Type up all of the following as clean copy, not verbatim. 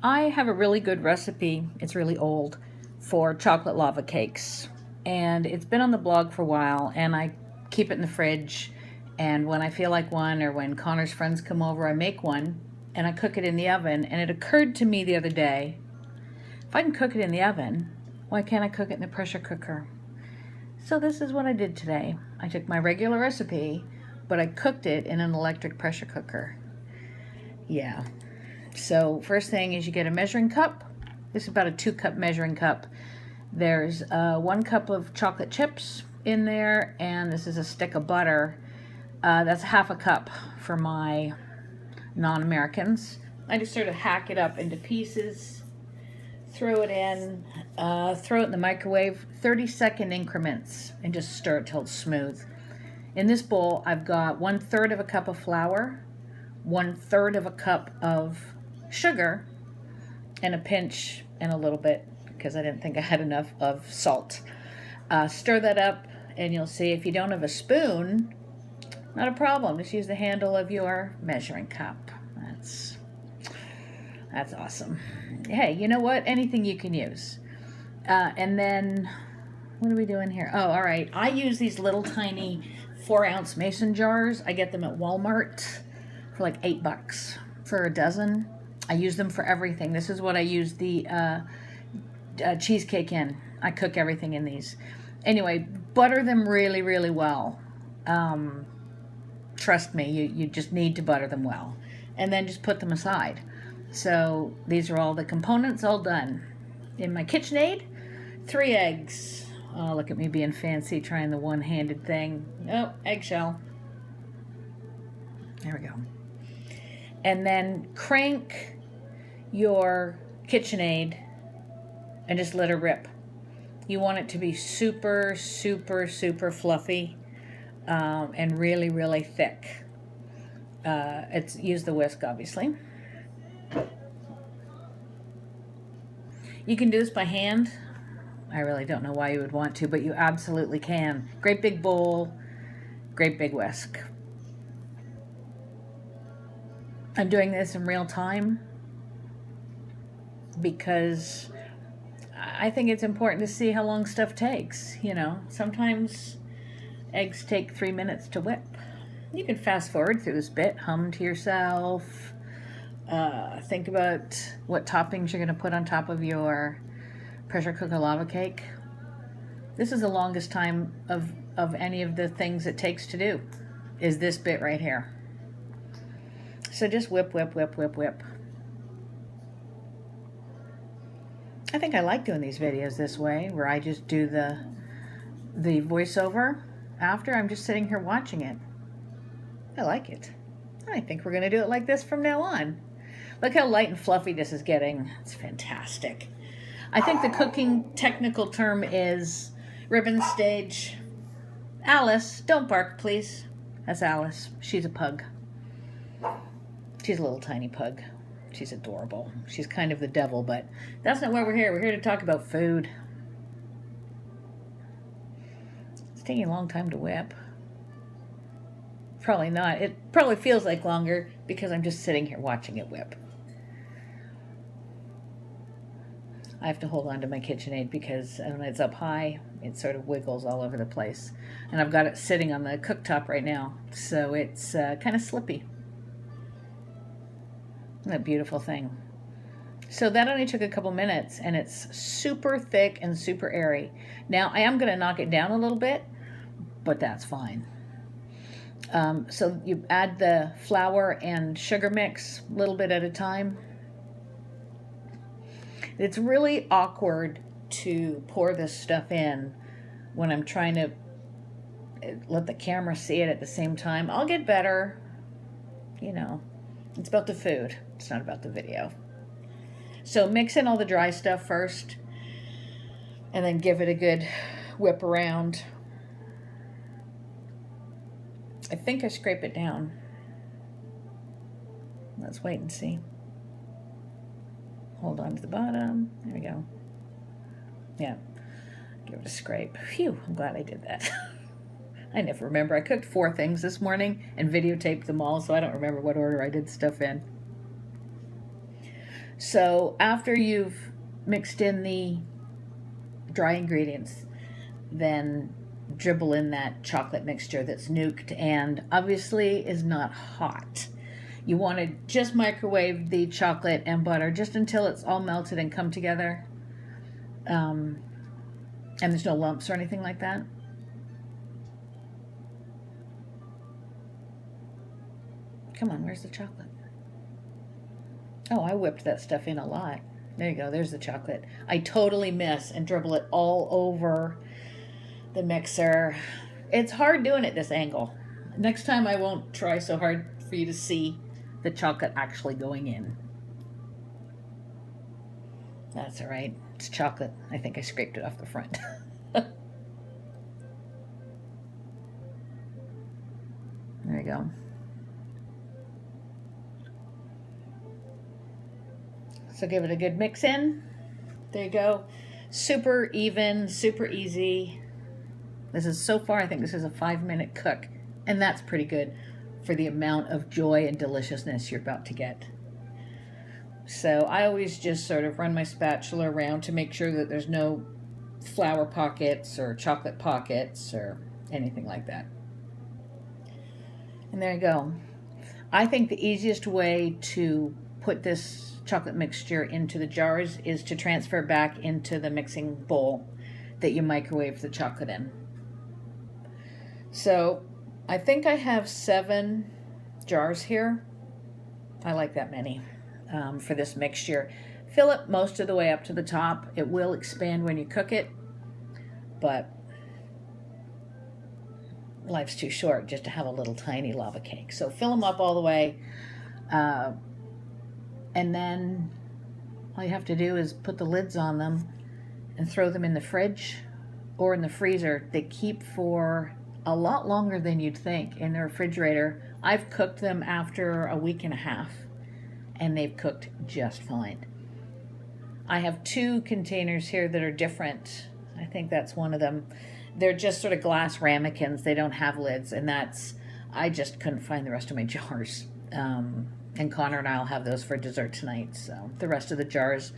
I have a really good recipe, it's really old, for chocolate lava cakes. And it's been on the blog for a while, and I keep it in the fridge. And when I feel like one, or when Connor's friends come over, I make one, and I cook it in the oven. And it occurred to me the other day, if I can cook it in the oven, why can't I cook it in the pressure cooker? So this is what I did today. I took my regular recipe, but I cooked it in an electric pressure cooker. Yeah. So first thing is you get a measuring cup. This is about a 2-cup measuring cup. There's 1 cup of chocolate chips in there, and this is a stick of butter. That's half a cup for my non-Americans. I just sort of hack it up into pieces, throw it in the microwave, 30-second increments, and just stir it till it's smooth. In this bowl, I've got 1/3 of a cup of flour, 1/3 of a cup of sugar, and a pinch and a little bit, because I didn't think I had enough, of salt. Stir that up, and you'll see if you don't have a spoon, not a problem. Just use the handle of your measuring cup. That's awesome. Hey, you know what? Anything you can use. And then, what are we doing here? Oh, all right. I use these little tiny 4-ounce mason jars. I get them at Walmart for like $8 for a dozen. I use them for everything. This is what I use the cheesecake in. I cook everything in these. Anyway, butter them really, really well. Trust me, you just need to butter them well. And then just put them aside. So these are all the components all done. In my KitchenAid, 3 eggs. Oh, look at me being fancy, trying the one-handed thing. Oh, eggshell. There we go. And then crank your KitchenAid and just let it rip. You want it to be super, super, super fluffy and really, really thick. Use the whisk, obviously. You can do this by hand. I really don't know why you would want to, but you absolutely can. Great big bowl, great big whisk. I'm doing this in real time because I think it's important to see how long stuff takes. You know, sometimes eggs take 3 minutes to whip. You can fast forward through this bit, hum to yourself, think about what toppings you're going to put on top of your pressure cooker lava cake. This is the longest time of any of the things it takes to do, is this bit right here. So just whip, whip, whip, whip, whip. I think I like doing these videos this way, where I just do the voiceover after. I'm just sitting here watching it. I like it. I think we're going to do it like this from now on. Look how light and fluffy this is getting. It's fantastic. I think the cooking technical term is ribbon stage. Alice, don't bark, please. That's Alice. She's a pug. She's a little tiny pug. She's adorable. She's kind of the devil, but that's not why we're here. We're here to talk about food. It's taking a long time to whip. Probably not. It probably feels like longer because I'm just sitting here watching it whip. I have to hold on to my KitchenAid because when it's up high, it sort of wiggles all over the place. And I've got it sitting on the cooktop right now, so it's kind of slippy. Isn't that a beautiful thing? So that only took a couple minutes, and it's super thick and super airy. Now, I am going to knock it down a little bit, but that's fine. So you add the flour and sugar mix a little bit at a time. It's really awkward to pour this stuff in when I'm trying to let the camera see it at the same time. I'll get better. You know, it's about the food. It's not about the video. So mix in all the dry stuff first, and then give it a good whip around. I think I scrape it down. Let's wait and see. Hold on to the bottom. There we go. Yeah. Give it a scrape. Phew, I'm glad I did that. I never remember. I cooked 4 things this morning and videotaped them all, so I don't remember what order I did stuff in. So after you've mixed in the dry ingredients, then dribble in that chocolate mixture that's nuked and obviously is not hot. You want to just microwave the chocolate and butter just until it's all melted and come together. And there's no lumps or anything like that. Come on, where's the chocolate? Oh, I whipped that stuff in a lot. There you go, there's the chocolate. I totally miss and dribble it all over the mixer. It's hard doing it this angle. Next time I won't try so hard for you to see the chocolate actually going in. That's all right. It's chocolate. I think I scraped it off the front. There you go. So give it a good mix in. There you go. Super even, super easy. This is so far, I think this is a 5-minute cook, and that's pretty good for the amount of joy and deliciousness you're about to get. So I always just sort of run my spatula around to make sure that there's no flour pockets or chocolate pockets or anything like that. And there you go. I think the easiest way to put this chocolate mixture into the jars is to transfer it back into the mixing bowl that you microwave the chocolate in. So I think I have 7 jars here. I like that many for this mixture. Fill it most of the way up to the top. It will expand when you cook it, but life's too short just to have a little tiny lava cake. So fill them up all the way, and then all you have to do is put the lids on them and throw them in the fridge or in the freezer. They keep for a lot longer than you'd think in the refrigerator. I've cooked them after a week and a half, and they've cooked just fine. I have 2 containers here that are different. I think that's one of them. They're just sort of glass ramekins. They don't have lids, and I just couldn't find the rest of my jars. And Connor and I will have those for dessert tonight. So the rest of the jars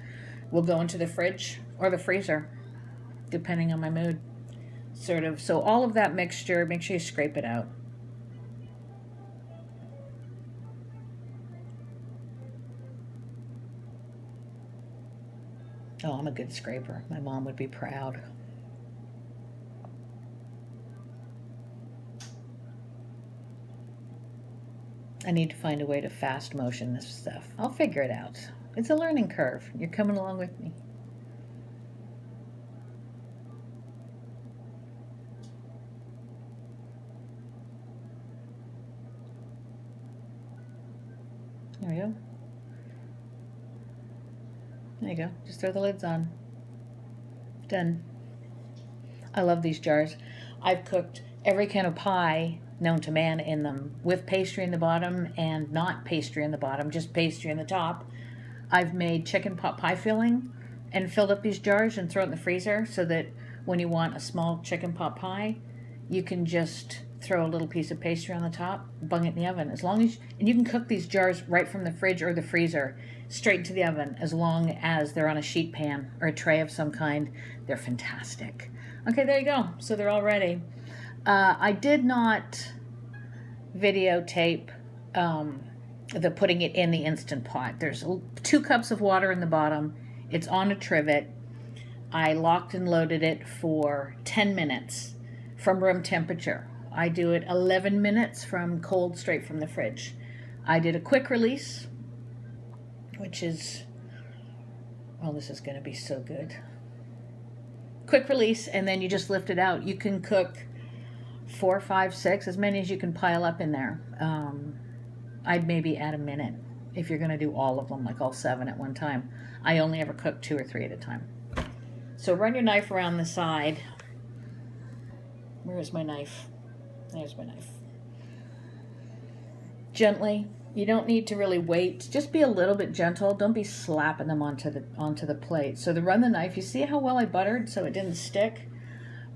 will go into the fridge or the freezer, depending on my mood. So all of that mixture, make sure you scrape it out. Oh, I'm a good scraper. My mom would be proud. I need to find a way to fast motion this stuff. I'll figure it out. It's a learning curve. You're coming along with me. There we go. There you go. Just throw the lids on. Done. I love these jars. I've cooked every kind of pie known to man in them, with pastry in the bottom and not pastry in the bottom, just pastry in the top. I've made chicken pot pie filling and filled up these jars and throw it in the freezer so that when you want a small chicken pot pie, you can just throw a little piece of pastry on the top, bung it in the oven. And you can cook these jars right from the fridge or the freezer straight into the oven as long as they're on a sheet pan or a tray of some kind. They're fantastic. Okay, there you go. So they're all ready. I did not videotape the putting it in the Instant Pot. There's 2 cups of water in the bottom. It's on a trivet. I locked and loaded it for 10 minutes from room temperature. I do it 11 minutes from cold, straight from the fridge. I did a quick release, which is, well, this is going to be so good. Quick release, and then you just lift it out. You can cook 4, 5, 6, as many as you can pile up in there. I'd maybe add a minute if you're going to do all of them, like all 7 at one time. I only ever cook 2 or 3 at a time. So run your knife around the side. Where is my knife? There's my knife. Gently. You don't need to really wait. Just be a little bit gentle. Don't be slapping them onto the plate. So to run the knife, you see how well I buttered so it didn't stick?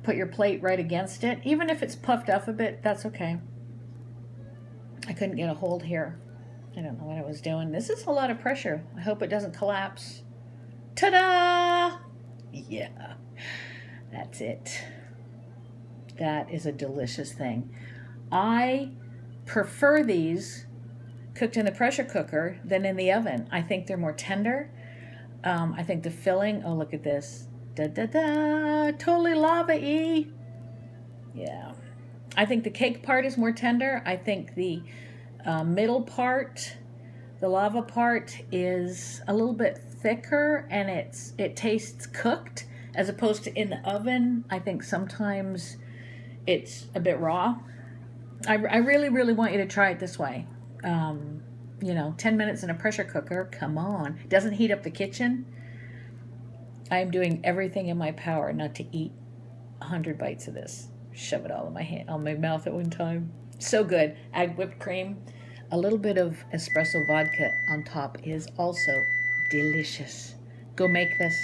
Put your plate right against it. Even if it's puffed up a bit, that's okay. I couldn't get a hold here. I don't know what I was doing. This is a lot of pressure. I hope it doesn't collapse. Ta-da! Yeah, that's it. That is a delicious thing. I prefer these cooked in the pressure cooker than in the oven. I think they're more tender. I think the filling, oh, look at this. Da da da, totally lava-y. Yeah. I think the cake part is more tender. I think the middle part, the lava part, is a little bit thicker, and it tastes cooked as opposed to in the oven. I think sometimes it's a bit raw. I really, really want you to try it this way. 10 minutes in a pressure cooker, come on. Doesn't heat up the kitchen. I am doing everything in my power not to eat 100 bites of this. Shove it all in my hand, on my mouth at one time. So good. Add whipped cream. A little bit of espresso vodka on top is also delicious. Go make this.